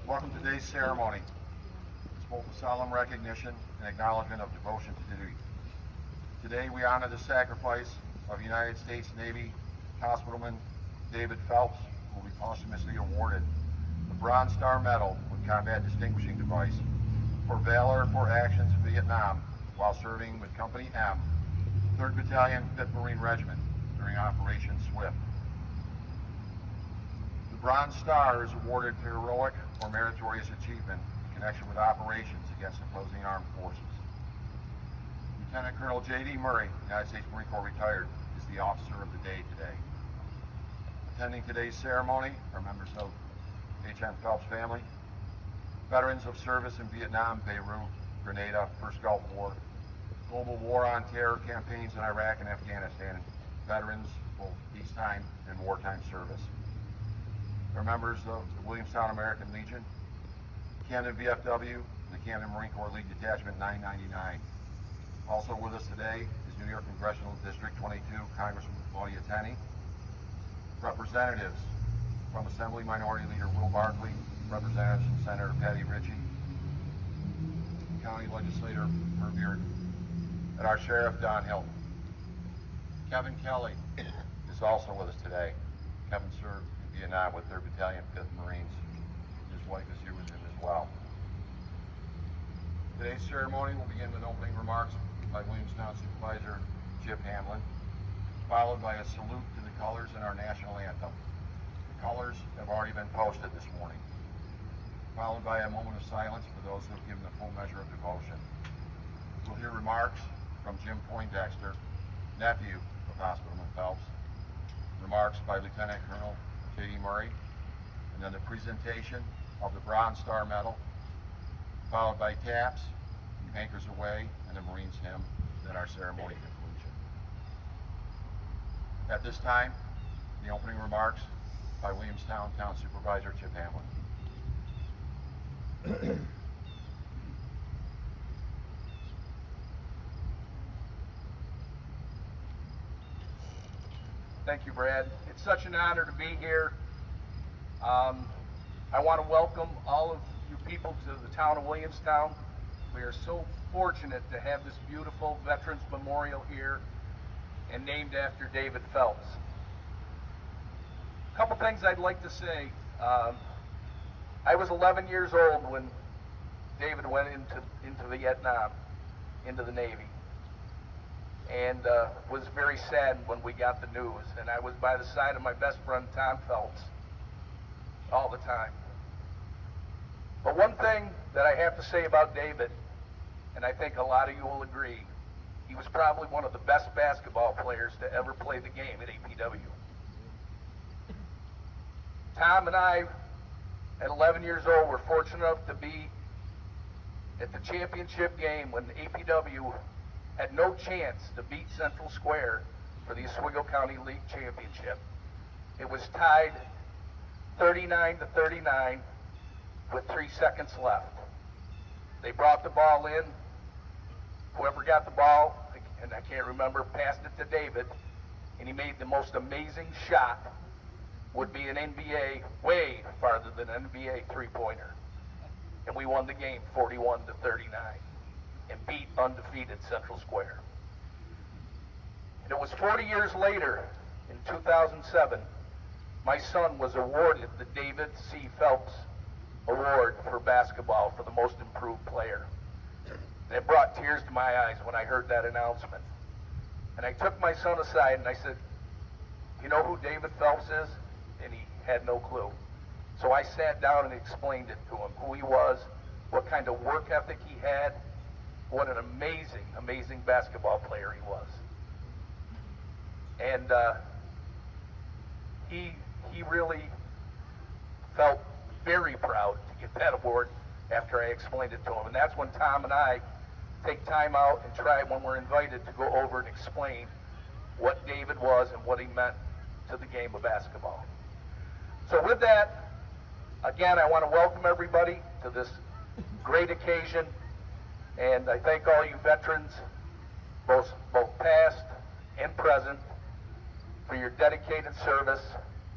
Welcome to today's ceremony. It's both a solemn recognition and acknowledgement of devotion to duty. Today we honor the sacrifice of United States Navy Hospitalman David Phelps, who will be posthumously awarded the Bronze Star Medal with Combat Distinguishing Device for valor for actions in Vietnam while serving with Company M, 3rd Battalion, 5th Marine Regiment during Operation Swift. The Bronze Star is awarded for heroic or meritorious achievement in connection with operations against opposing armed forces. Lieutenant Colonel J.D. Murray, United States Marine Corps retired, is the officer of the day today. Attending today's ceremony are members of H.M. Phelps family, veterans of service in Vietnam, Beirut, Grenada, First Gulf War, global war on terror campaigns in Iraq and Afghanistan, veterans both peacetime and wartime service. Are members of the Williamstown American Legion, Camden VFW, and the Camden Marine Corps League Detachment 999. Also with us today is New York Congressional District 22 Congresswoman Claudia Tenney, representatives from Assembly Minority Leader Will Barkley, representatives from Senator Patty Ritchie, County Legislator Herb Beard, and our Sheriff Don Hill. Kevin Kelly is also with us today. Kevin served Vietnam with 3rd Battalion, 5th Marines. His wife is here with him as well. Today's ceremony will begin with opening remarks by Williamstown Supervisor Chip Hamlin, followed by a salute to the colors in our national anthem. The colors have already been posted this morning, followed by a moment of silence for those who have given the full measure of devotion. We'll hear remarks from Jim Poindexter, nephew of Hospitalman Phelps, remarks by Lieutenant Colonel J.D. Murray, and then the presentation of the Bronze Star Medal, followed by taps, anchors away, and the Marines hymn, then our ceremony conclusion. At this time, the opening remarks by Williamstown Town Supervisor Chip Hamlin. Thank you, Brad. It's such an honor to be here. I want to welcome all of you people to the town of Williamstown. We are so fortunate to have this beautiful Veterans Memorial here and named after David Phelps. A couple things I'd like to say. I was 11 years old when David went into Vietnam, into the Navy. And was very sad when we got the news. And I was by the side of my best friend, Tom Phelps, all the time. But one thing that I have to say about David, and I think a lot of you will agree, he was probably one of the best basketball players to ever play the game at APW. Tom and I, at 11 years old, were fortunate enough to be at the championship game when the APW had no chance to beat Central Square for the Oswego County League Championship. It was tied 39-39 with 3 seconds left. They brought the ball in. Whoever got the ball, and I can't remember, passed it to David, and he made the most amazing shot. Would be an NBA, way farther than an NBA three-pointer. And we won the game 41-39. And beat undefeated Central Square. And it was 40 years later, in 2007, my son was awarded the David C. Phelps Award for basketball for the most improved player. And it brought tears to my eyes when I heard that announcement. And I took my son aside and I said, "You know who David Phelps is?" And he had no clue. So I sat down and explained it to him, who he was, what kind of work ethic he had, what an amazing, amazing basketball player he was. And he really felt very proud to get that award after I explained it to him. And that's when Tom and I take time out and try, when we're invited, to go over and explain what David was and what he meant to the game of basketball. So with that, again, I want to welcome everybody to this great occasion. And I thank all you veterans, both past and present, for your dedicated service.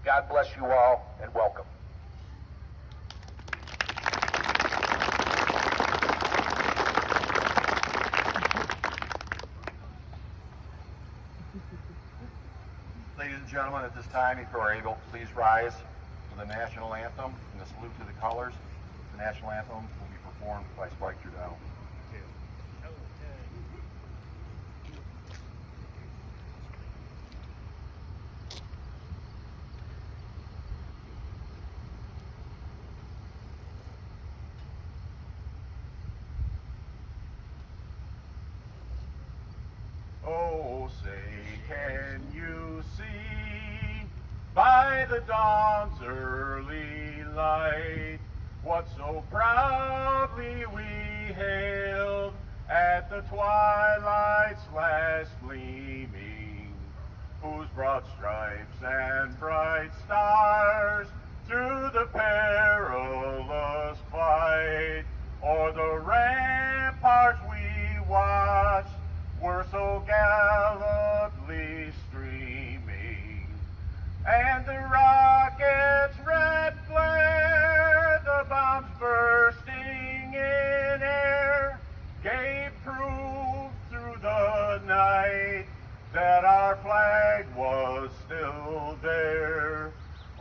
God bless you all, and welcome. gentlemen, at this time, if you are able, please rise for the national anthem and the salute to the colors. The national anthem will be performed by Spike Trudell. Oh, say, can you see by the dawn's early light what so proudly we hailed at the twilight's last gleaming, whose broad stripes and bright stars through the perilous fight o'er the ramparts we watched were so gallantly streaming, and the rocket's red glare, the bombs bursting in air, gave proof through the night that our flag was still there.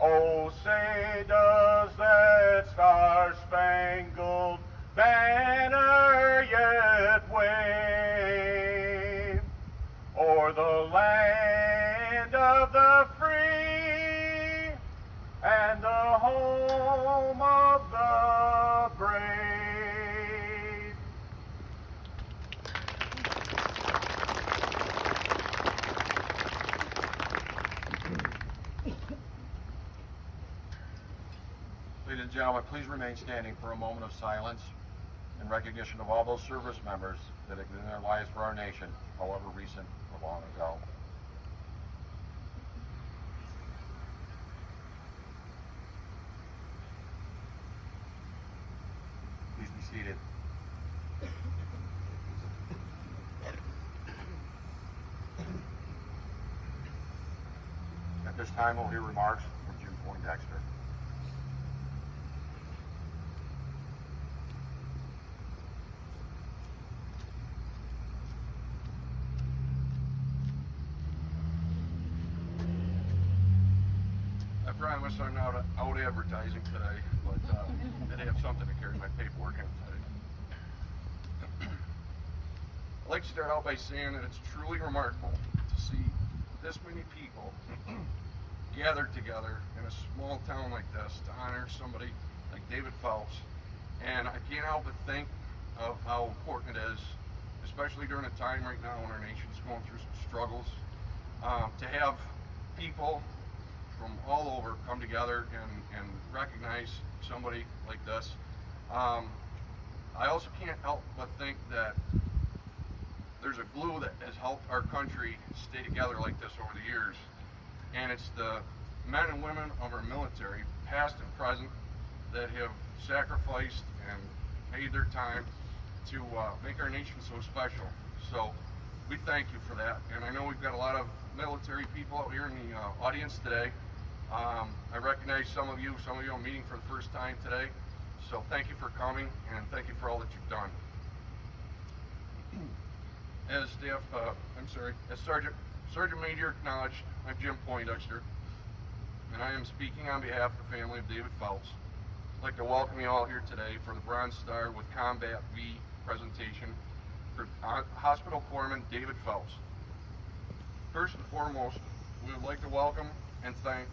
Oh, say does that star-spangled banner yet wave o'er the land of the free and the home of the brave? Ladies and gentlemen, please remain standing for a moment of silence in recognition of all those service members that have given their lives for our nation, however recent or long ago. Please be seated. At this time, we'll hear remarks from Jim Poindexter. I promise I'm not out advertising today, but I did have something to carry my paperwork in today. I'd like to start out by saying that it's truly remarkable to see this many people gathered together in a small town like this to honor somebody like David Phelps. And I can't help but think of how important it is, especially during a time right now when our nation's going through some struggles, to have people from all over come together and recognize somebody like this. I also can't help but think that there's a glue that has helped our country stay together like this over the years, and it's the men and women of our military, past and present, that have sacrificed and paid their time to make our nation so special. So we thank you for that, and I know we've got a lot of military people out here in the audience today. I recognize some of you I'm meeting for the first time today, so thank you for coming, and thank you for all that you've done. As Sergeant Major acknowledged, I'm Jim Poindexter, and I am speaking on behalf of the family of David Phelps. I'd like to welcome you all here today for the Bronze Star with Combat V presentation for Hospital Corpsman David Phelps. First and foremost, we would like to welcome and thank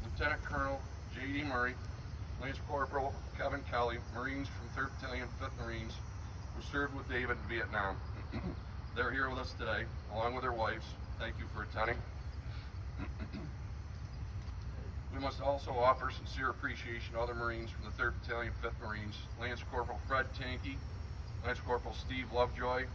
Lieutenant Colonel J.D. Murray, Lance Corporal Kevin Kelly, Marines from 3rd Battalion, 5th Marines, who served with David in Vietnam. They're here with us today, along with their wives. Thank you for attending. We must also offer sincere appreciation to other Marines from the 3rd Battalion, 5th Marines, Lance Corporal Fred Tankey, Lance Corporal Steve Lovejoy,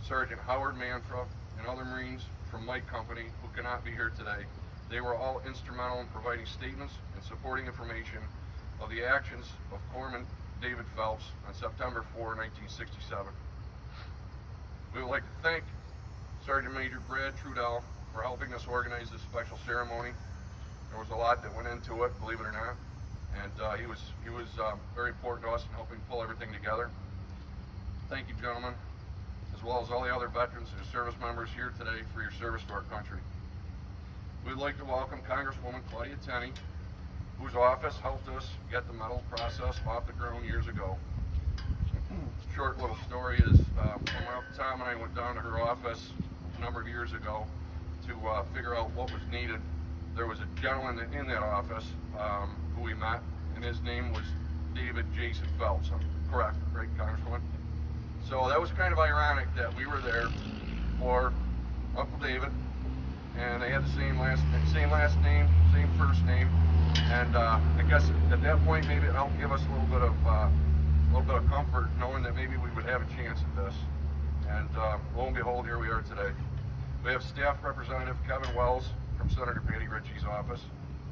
Sergeant Howard Manfra, and other Marines from my company who cannot be here today. They were all instrumental in providing statements and supporting information of the actions of Corpsman David Phelps on September 4, 1967. We would like to thank Sergeant Major Brad Trudell for helping us organize this special ceremony. There was a lot that went into it, believe it or not, and he was very important to us in helping pull everything together. Thank you, gentlemen, as well as all the other veterans and service members here today for your service to our country. we'd like to welcome Congresswoman Claudia Tenney, whose office helped us get the medal process off the ground years ago. Short little story is when Tom and I went down to her office a number of years ago to figure out what was needed. There was a gentleman in that office who we met, and his name was David Jason Phelps. I'm correct, right, Congresswoman? So that was kind of ironic that we were there for Uncle David, and they had the same last name, same first name, and I guess at that point maybe it helped give us a little bit of comfort knowing that maybe we would have a chance at this. And lo and behold, here we are today. We have Staff Representative Kevin Wells from Senator Patty Ritchie's office,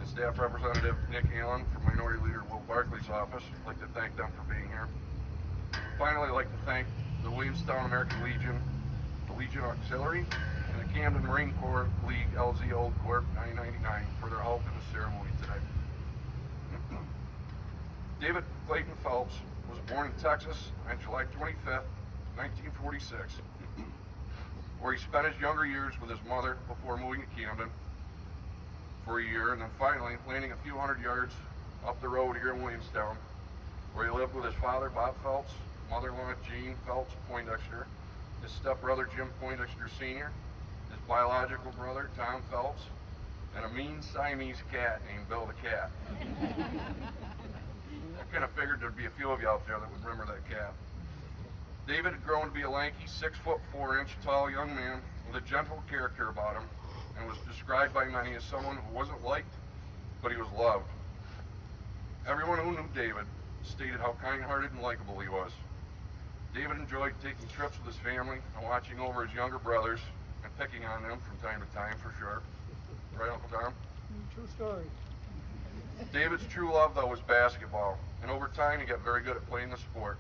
and Staff Representative Nick Allen from Minority Leader Will Barkley's office. I'd like to thank them for being here. Finally, I'd like to thank the Williamstown American Legion, the Legion Auxiliary, and the Camden Marine Corps League LZ Old Corp 999 for their help in the ceremony today. David Clayton Phelps was born in Texas on July 25th, 1946, where he spent his younger years with his mother before moving to Camden for a year, and then finally landing a few hundred yards up the road here in Williamstown, where he lived with his father, Bob Phelps, mother-in-law, Jean Phelps Poindexter, his stepbrother, Jim Poindexter Sr., his biological brother, Tom Phelps, and a mean Siamese cat named Bill the Cat. I kind of figured there'd be a few of you out there that would remember that cat. David had grown to be a lanky, 6'4" tall young man with a gentle character about him, and was described by many as someone who wasn't liked, but he was loved. Everyone who knew David stated how kind-hearted and likable he was. David enjoyed taking trips with his family and watching over his younger brothers and picking on them from time to time, for sure. Right, Uncle Tom? True story. David's true love, though, was basketball, and over time he got very good at playing the sport.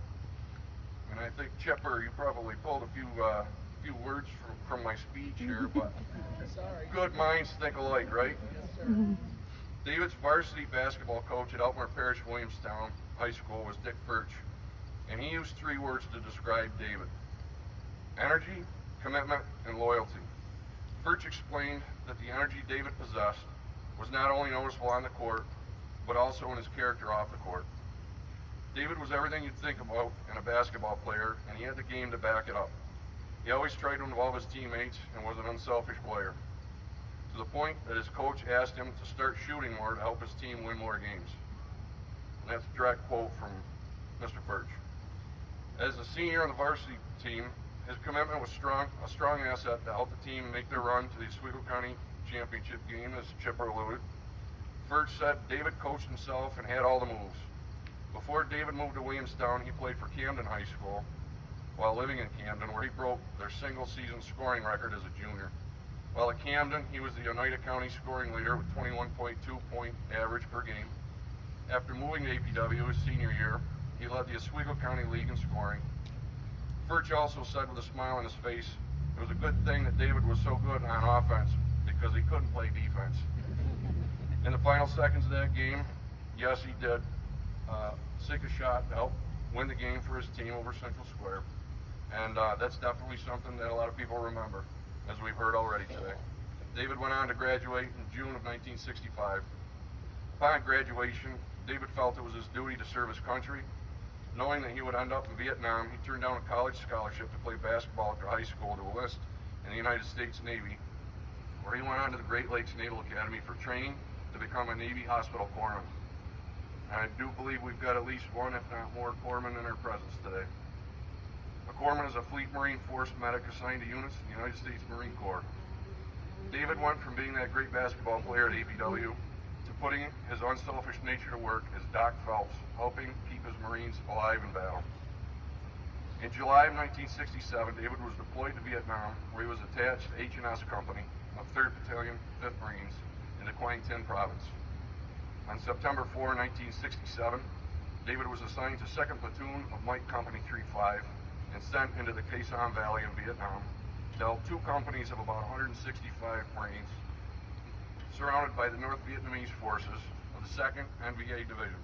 And I think, Chipper, you probably pulled a few words from my speech here, but good minds think alike, right? Yes, sir. David's varsity basketball coach at Elmore Parish Williamstown High School was Dick Phelps, and he used 3 words to describe David: energy, commitment, and loyalty. Phelps explained that the energy David possessed was not only noticeable on the court, but also in his character off the court. David was everything you'd think about in a basketball player, and he had the game to back it up. He always tried to involve his teammates and was an unselfish player, to the point that his coach asked him to start shooting more to help his team win more games. And that's a direct quote from Mr. Phelps. As a senior on the varsity team, his commitment was a strong asset to help the team make their run to the Oswego County Championship game, as Chipper alluded. Phelps said David coached himself and had all the moves. Before David moved to Williamstown, he played for Camden High School while living in Camden, where he broke their single-season scoring record as a junior. While at Camden, he was the Oneida County scoring leader with 21.2 point average per game. After moving to APW his senior year, he led the Oswego County League in scoring. Phelps also said with a smile on his face, it was a good thing that David was so good on offense because he couldn't play defense. In the final seconds of that game, yes, he did sink a shot to help win the game for his team over Central Square. And that's definitely something that a lot of people remember, as we've heard already today. David went on to graduate in June of 1965. Upon graduation, David felt it was his duty to serve his country. Knowing that he would end up in Vietnam, he turned down a college scholarship to play basketball after high school to enlist in the United States Navy, where he went on to the Great Lakes Naval Academy for training to become a Navy hospital corpsman. I do believe we've got at least one, if not more, corpsmen in our presence today. A corpsman is a Fleet Marine Force medic assigned to units in the United States Marine Corps. David went from being that great basketball player at APW to putting his unselfish nature to work as Doc Phelps, helping keep his Marines alive in battle. In July of 1967, David was deployed to Vietnam, where he was attached to H&S Company of 3rd Battalion, 5th Marines in the Quang Tin Province. On September 4, 1967, David was assigned to 2nd Platoon of Mike Company 3-5 and sent into the Quezon Valley in Vietnam to help 2 companies of about 165 Marines surrounded by the North Vietnamese forces of the 2nd NVA Division.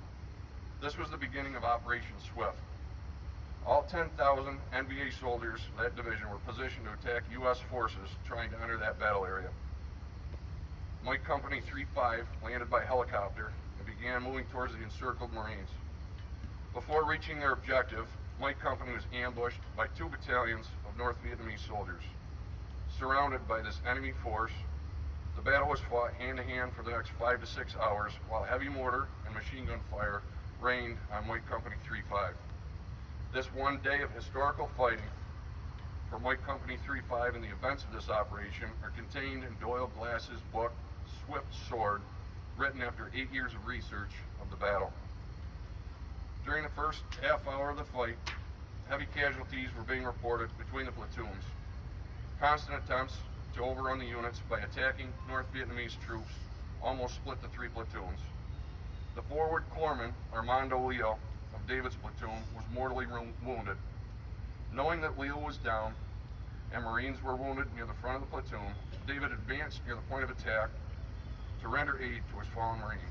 This was the beginning of Operation Swift. All 10,000 NVA soldiers of that division were positioned to attack U.S. forces trying to enter that battle area. Mike Company 3-5 landed by helicopter and began moving towards the encircled Marines. Before reaching their objective, Mike Company was ambushed by 2 battalions of North Vietnamese soldiers. Surrounded by this enemy force, the battle was fought hand-to-hand for the next 5 to 6 hours while heavy mortar and machine gun fire rained on Mike Company 3-5. This one day of historical fighting for Mike Company 3-5 and the events of this operation are contained in Doyle Glass's book, Swift Sword, written after 8 years of research of the battle. During the first half hour of the fight, heavy casualties were being reported between the platoons. Constant attempts to overrun the units by attacking North Vietnamese troops almost split the 3 platoons. The forward corpsman, Armando Leo, of David's platoon, was mortally wounded. Knowing that Leo was down and Marines were wounded near the front of the platoon, David advanced near the point of attack to render aid to his fallen Marines.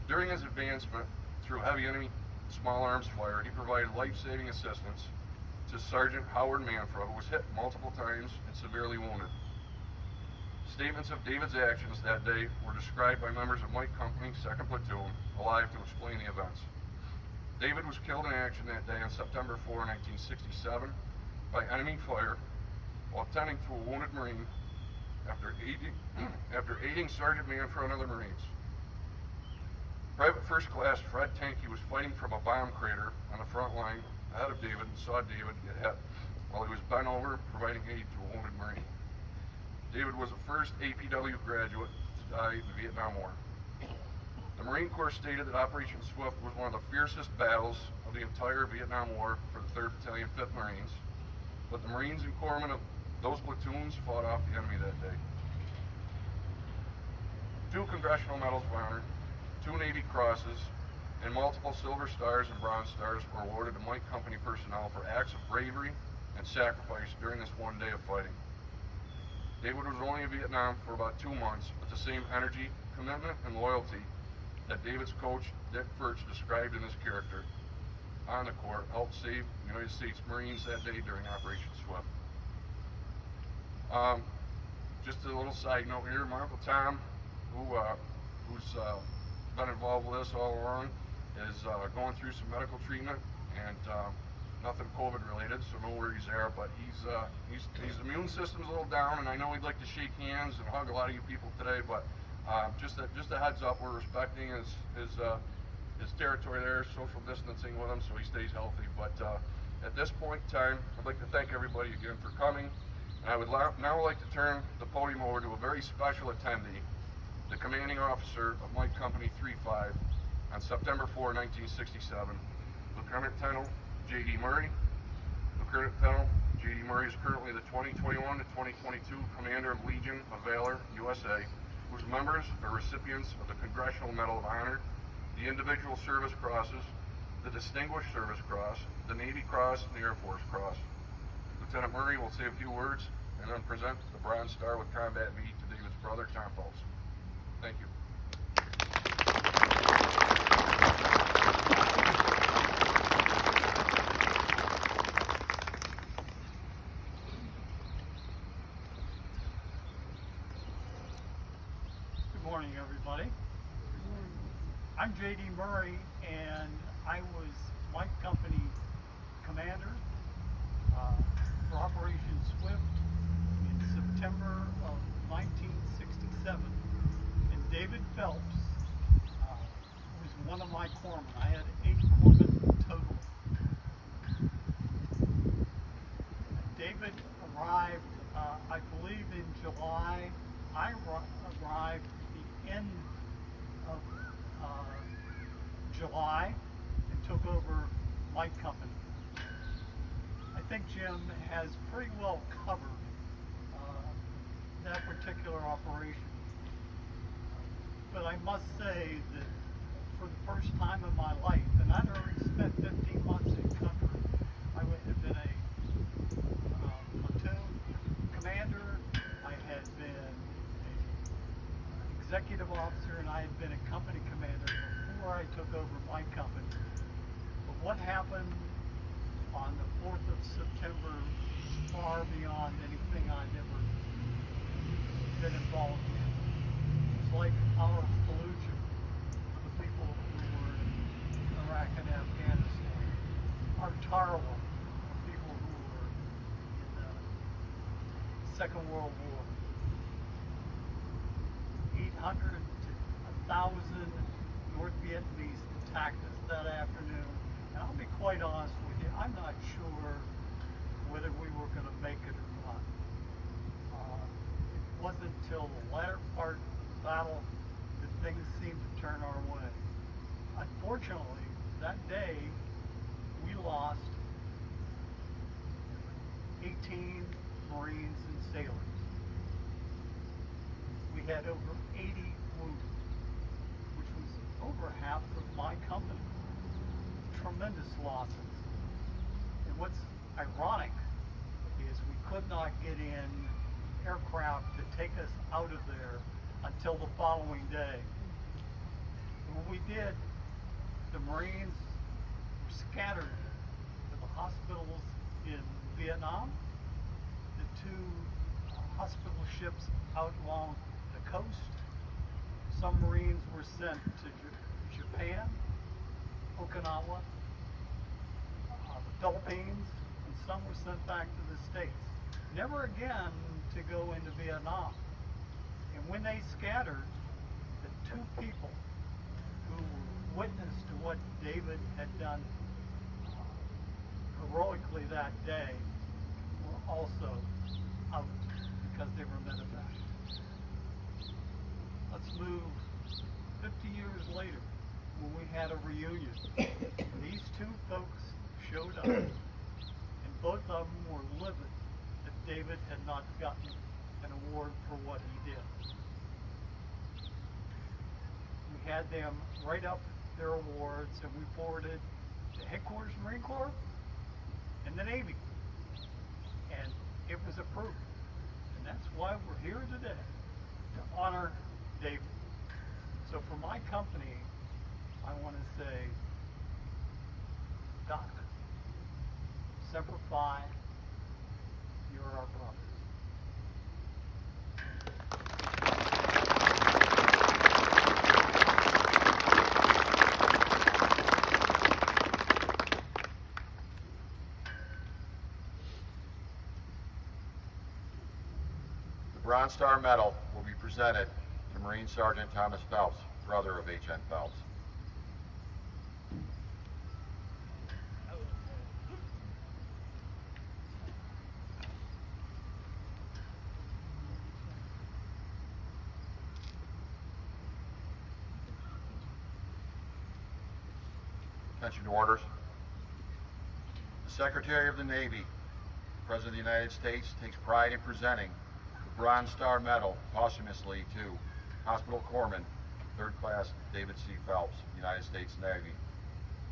During his advancement through heavy enemy small arms fire, he provided life-saving assistance to Sergeant Howard Manfra, who was hit multiple times and severely wounded. Statements of David's actions that day were described by members of Mike Company 2nd Platoon, alive to explain the events. David was killed in action that day on September 4, 1967, by enemy fire while tending to a wounded Marine after aiding Sergeant Manfra and other Marines. Private First Class Fred Tankey was fighting from a bomb crater on the front line ahead of David and saw David get hit while he was bent over providing aid to a wounded Marine. David was the first APW graduate to die in the Vietnam War. The Marine Corps stated that Operation Swift was one of the fiercest battles of the entire Vietnam War for the 3rd Battalion, 5th Marines, but the Marines and corpsmen of those platoons fought off the enemy that day. 2 Congressional Medals of Honor, 2 Navy Crosses, and multiple Silver Stars and Bronze Stars were awarded to Mike Company personnel for acts of bravery and sacrifice during this one day of fighting. David was only in Vietnam for about 2 months, but the same energy, commitment, and loyalty that David's coach, Dick Phelps, described in his character on the Corps helped save United States Marines that day during Operation Swift. Just a little side note here, my Uncle Tom, who's been involved with us all along, is going through some medical treatment, and nothing COVID related, so no worries there, but his immune system's a little down, and I know he'd like to shake hands and hug a lot of you people today, but just a heads up, we're respecting his territory there, social distancing with him so he stays healthy. But at this point in time, I'd like to thank everybody again for coming, and I would now like to turn the podium over to a very special attendee, the commanding officer of Mike Company 3-5 on September 4, 1967, Lieutenant Colonel J.D. Murray. Lieutenant Colonel J.D. Murray is currently the 2021 to 2022 Commander of Legion of Valor, USA, whose members are recipients of the Congressional Medal of Honor, the Individual Service Crosses, the Distinguished Service Cross, the Navy Cross, and the Air Force Cross. Lieutenant Murray will say a few words and then present the Bronze Star with Combat V to David's brother, Tom Phelps. Thank you. Good morning, everybody. I'm J.D. Murray, and I was Mike Company Commander for Operation Swift in September of 1967. And David Phelps was one of my corpsmen. I had 8 corpsmen total. David arrived, I believe, in July. I arrived at the end of July and took over Mike Company. I think Jim has pretty well covered that particular operation. But I must say that for the first time in my life, and I'd already spent 15 months in country, I would have been a platoon commander, I had been an executive officer, and I had been a company commander before I took over my company. But what happened on the 4th of September is far beyond anything I've ever been involved in. like our Fallujah for the people who were in Iraq and Afghanistan, our Tarawa for people who were in the Second World War, 800 to 1,000 North Vietnamese attacked us that afternoon. And I'll be quite honest with you, I'm not sure whether we were going to make it or not. It wasn't until the latter part of the battle that things seemed to turn our way. Unfortunately, that day, we lost 18 Marines and sailors. We had over 80 wounded, which was over half of my company. Tremendous losses. And what's ironic is we could not get in aircraft to take us out of there until the following day. When we did, the Marines were scattered to the hospitals in Vietnam, the two hospital ships out along the coast. Some Marines were sent to Japan, Okinawa, the Philippines, and some were sent back to the States. Never again to go into Vietnam. And when they scattered, the two people who were witness to what David had done heroically that day were also out because they were medevac. Let's move 50 years later when we had a reunion. These two folks showed up, and both of them were livid that David had not gotten an award for what he did. We had them write up their awards, and we forwarded to Headquarters Marine Corps and the Navy, and it was approved. And that's why we're here today, to honor David. So for my company, I want to say, Doc, Semper Fi, you're our brothers. The Bronze Star Medal will be presented to Marine Sergeant Thomas Phelps, brother of H.N. Phelps. Attention to orders. The Secretary of the Navy, President of the United States, takes pride in presenting the Bronze Star Medal posthumously to Hospital Corpsman, 3rd Class David C. Phelps, United States Navy,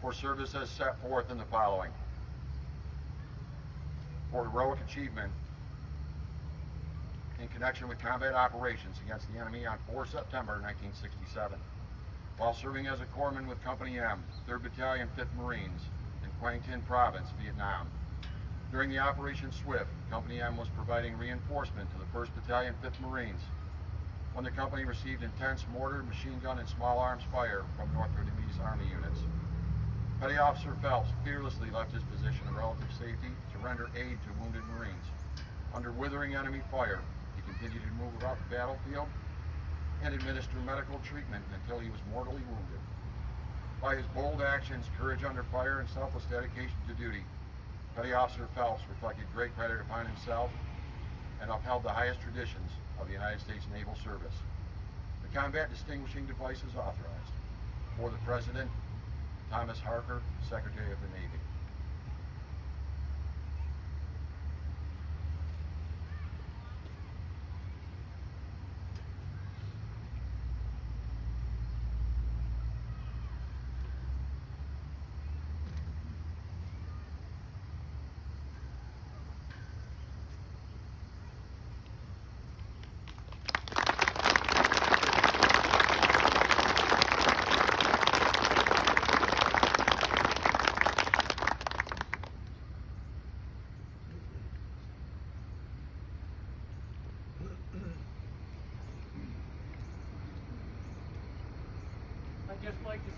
for service as set forth in the following. For heroic achievement in connection with combat operations against the enemy on 4 September 1967, while serving as a corpsman with Company M, 3rd Battalion, 5th Marines, in Quang Tin Province, Vietnam. During the Operation Swift, Company M was providing reinforcement to the 1st Battalion, 5th Marines when the company received intense mortar, machine gun, and small arms fire from North Vietnamese Army units. Petty Officer Phelps fearlessly left his position in relative safety to render aid to wounded Marines. Under withering enemy fire, he continued to move about the battlefield and administer medical treatment until he was mortally wounded. By his bold actions, courage under fire, and selfless dedication to duty, Petty Officer Phelps reflected great credit upon himself and upheld the highest traditions of the United States Naval Service. The combat distinguishing device is authorized. For the President, Thomas Harker, Secretary of the Navy.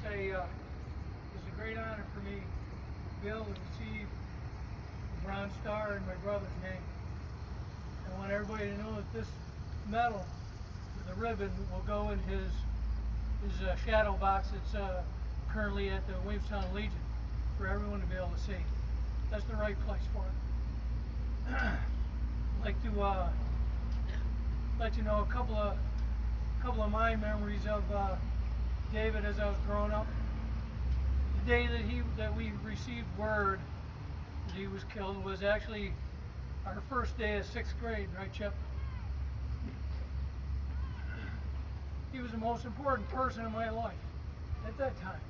say it's a great honor for me to be able to receive the Bronze Star in my brother's name. I want everybody to know that this medal with the ribbon will go in his shadow box. It's currently at the Williamstown Legion for everyone to be able to see. That's the right place for it. I'd like to let you know a couple of my memories of David as I was growing up. The day that we received word that he was killed was actually our first day of 6th grade, right, Chip? He was the most important person in my life at that time.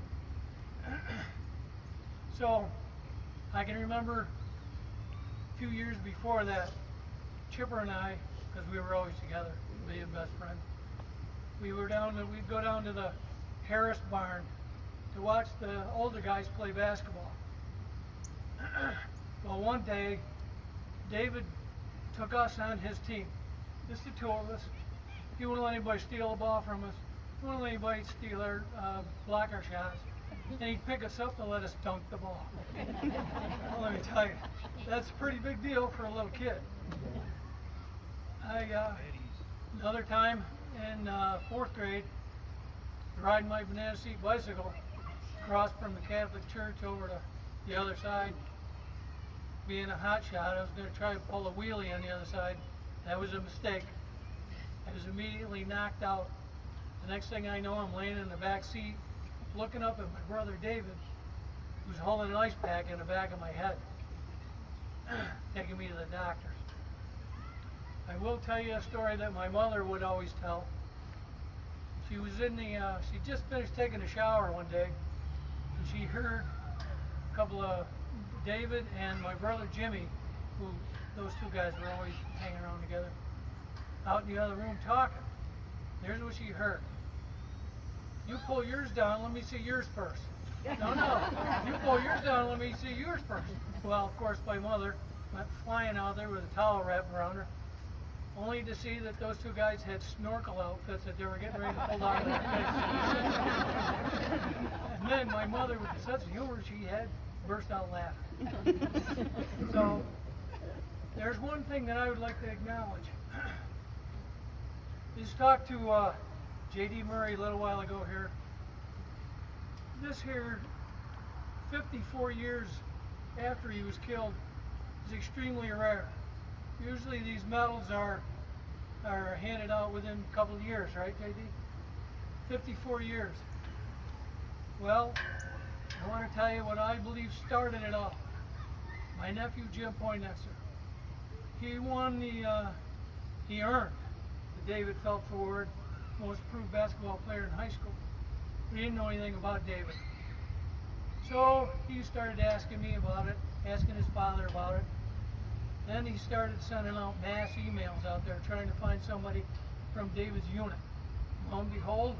So I can remember a few years before that, Chipper and I, because we were always together, being best friends, we'd go down to the Harris barn to watch the older guys play basketball. Well, one day, David took us on his team, just the two of us. He wouldn't let anybody steal a ball from us. He wouldn't let anybody steal our, block our shots. And he'd pick us up to let us dunk the ball. Well, let me tell you, that's a pretty big deal for a little kid. Another time in 4th grade, riding my banana seat bicycle across from the Catholic Church over to the other side. Being a hot shot, I was going to try to pull a wheelie on the other side. That was a mistake. I was immediately knocked out. The next thing I know, I'm laying in the back seat, looking up at my brother David, who's holding an ice pack in the back of my head, taking me to the doctors. I will tell you a story that my mother would always tell. She was she just finished taking a shower one day, and she heard a couple of David and my brother Jimmy, who those two guys were always hanging around together, out in the other room talking. Here's what she heard. You pull yours down, let me see yours first. No, you pull yours down, let me see yours first. Well, of course, my mother went flying out there with a towel wrapped around her, only to see that those two guys had snorkel outfits that they were getting ready to pull out of their face. And then my mother, with the sense of humor she had, burst out laughing. So, there's one thing that I would like to acknowledge. Just talked to J.D. Murray a little while ago here. This here, 54 years after he was killed, is extremely rare. Usually these medals are handed out within a couple of years, right, J.D.? 54 years. Well, I want to tell you what I believe started it all. My nephew Jim Poindexter. He won he earned the David Phelps Award, most improved basketball player in high school. We didn't know anything about David. So he started asking me about it, asking his father about it. Then he started sending out mass emails out there trying to find somebody from David's unit. Lo and behold,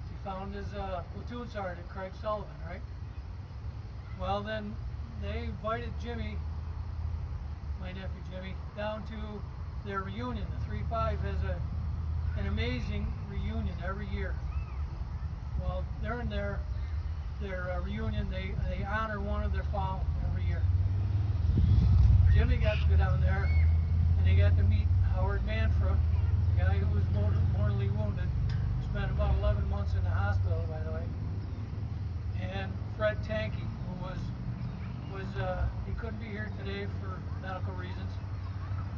he found his platoon sergeant, Craig Sullivan, right? Well, then they invited Jimmy, my nephew Jimmy, down to their reunion. The 3-5 has an amazing reunion every year. Well, during their reunion, they honor one of their fallen every year. Jimmy got to go down there, and he got to meet Howard Manfra, the guy who was mortally wounded. Spent about 11 months in the hospital, by the way. And Fred Tankey, who was he couldn't be here today for medical reasons.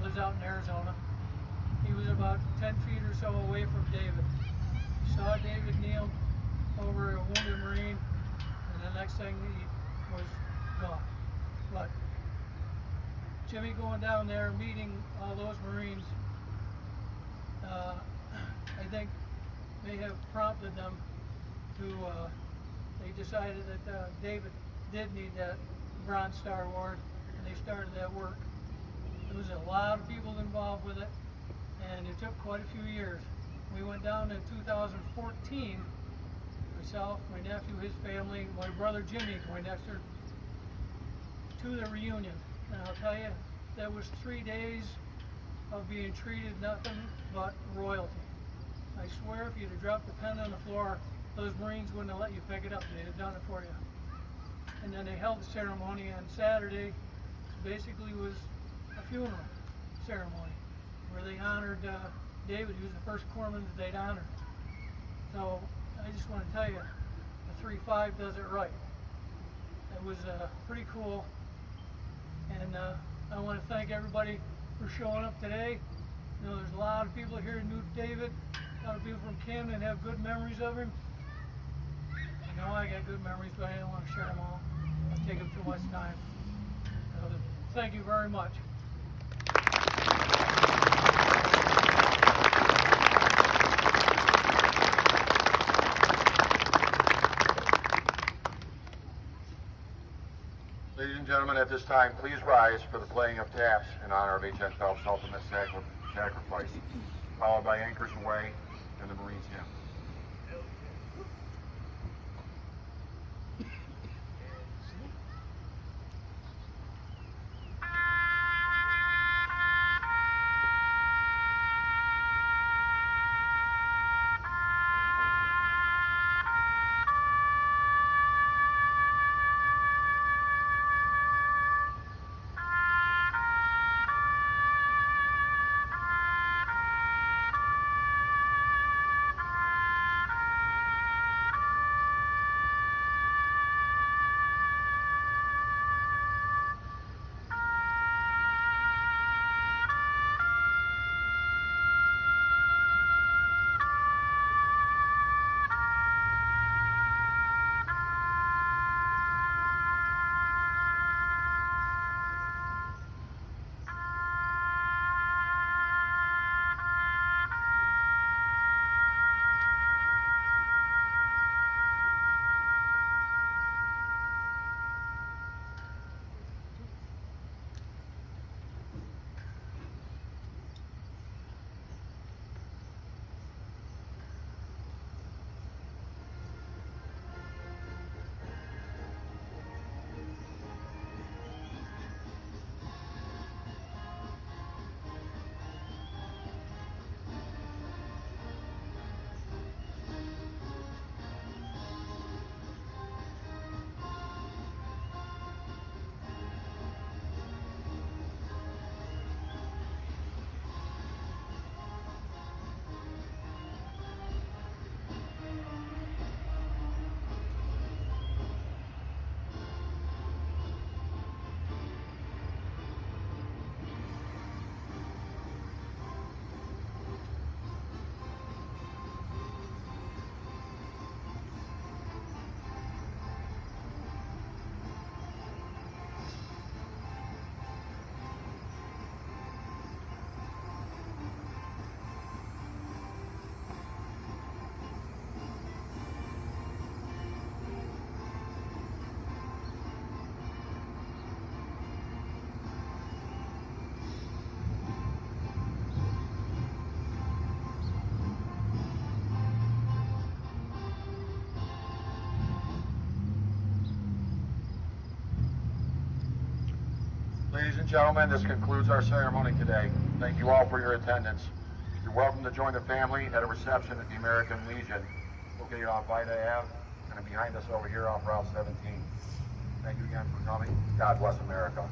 Lives out in Arizona. He was about 10 feet or so away from David. He saw David kneel over a wounded Marine, and the next thing he was gone. But Jimmy going down there, meeting all those Marines, I think may have prompted them to, they decided that David did need that Bronze Star Award, and they started that work. There was a lot of people involved with it, and it took quite a few years. We went down in 2014, myself, my nephew, his family, my brother Jimmy Poindexter, to the reunion. And I'll tell you, that was 3 days of being treated nothing but royalty. I swear if you'd have dropped the pen on the floor, those Marines wouldn't have let you pick it up. They'd have done it for you. And then they held the ceremony on Saturday. Basically was a funeral ceremony where they honored David, who was the first corpsman that they'd honored. So I just want to tell you, the 3-5 does it right. It was pretty cool, and I want to thank everybody for showing up today. You know, there's a lot of people here who knew David, a lot of people from Camden have good memories of him. You know, I got good memories, but I don't want to share them all. It'll take up too much time. So, thank you very much. Ladies and gentlemen, at this time, please rise for the playing of taps in honor of H.S. Phelps' ultimate sacrifice, followed by Anchors Away and the Marines hymn. Ladies and gentlemen, this concludes our ceremony today. Thank you all for your attendance. You're welcome to join the family at a reception at the American Legion, located on Vida Ave, and behind us over here off Route 17. Thank you again for coming. God bless America.